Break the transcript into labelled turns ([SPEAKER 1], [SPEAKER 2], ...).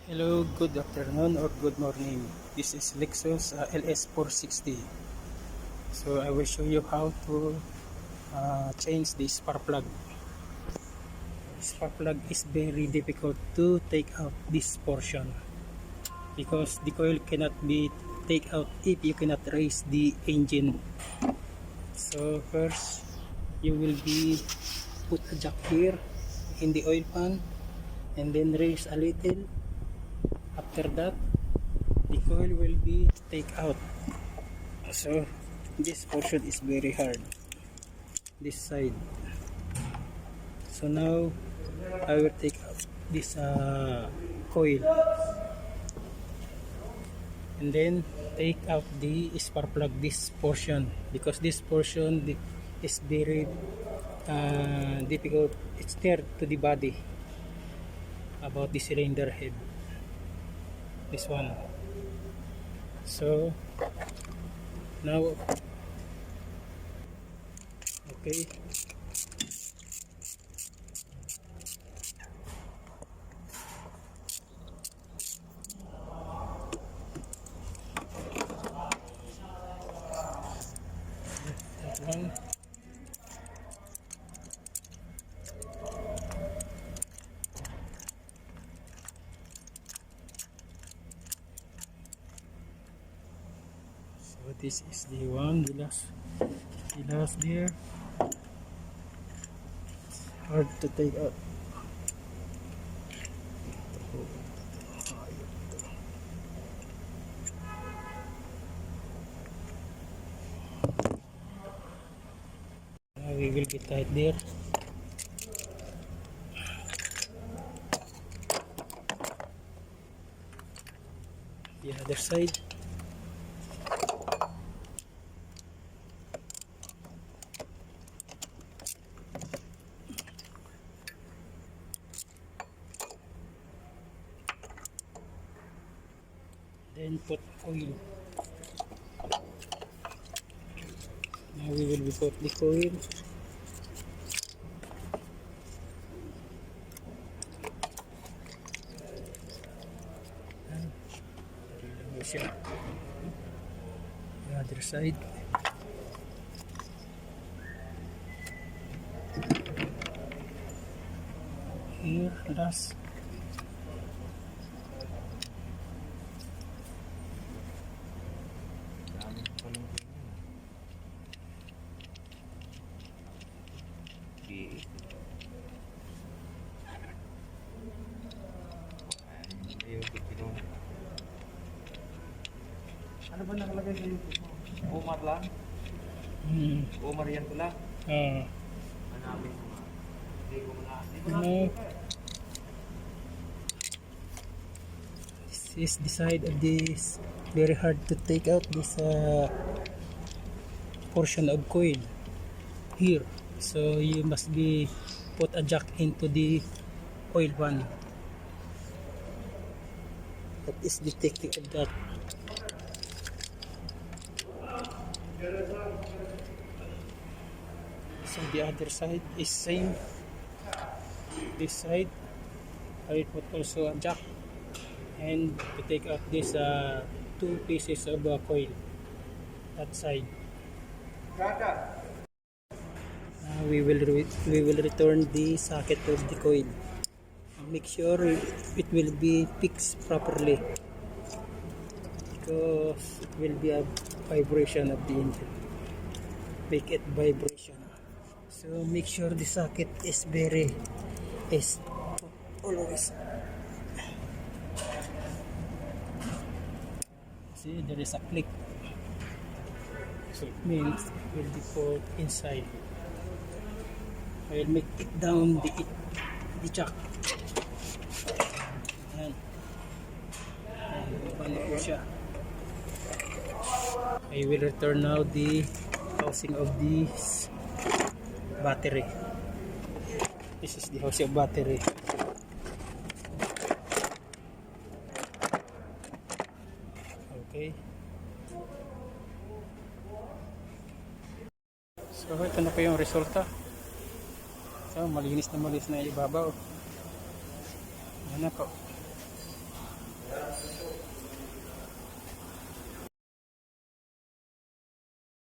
[SPEAKER 1] Hello, good afternoon or good morning. This is Lexus LS460. So I will show you how to change the spark plug. Spark plug is very difficult to take out this portion because the coil cannot be take out if you cannot raise the engine. So first you will be put a jack here in the oil pan and then raise a little. After that, the coil will be take out. So this portion is very hard, this side. So now I will take out this coil and then take out the spark plug, this portion, because this portion is very difficult. It's near to the body about the cylinder head, this one. So now, okay, that one. So this is the one, the last there. Hard to take out. Now we will get tight there. The other side. Then put oil. Now we will put the coil. The other side. Here, last.
[SPEAKER 2] Ano ba nakalagay sa YouTube mo? Omar lang? Omar yan pala? Hanapin ko nga. Hindi ko na.
[SPEAKER 1] This is the side of this. Very hard to take out this portion of coil here. So you must be put a jack into the oil pan. That is the technique of that. So the other side is same. This side I will put also a jack and to take out this two pieces of coil, that side. We will return the socket of the coil. Make sure it will be fixed properly because it will be a vibration of the engine. Make it vibration. So make sure the socket is always. See, there is a click. So it means it will be put inside. I will make it down the jack. Ayan. Balik ko siya. I will return now the housing of this battery. This is the housing of battery. Okay. So ito na po yung resulta. So malinis na ibabaw. Yan na po.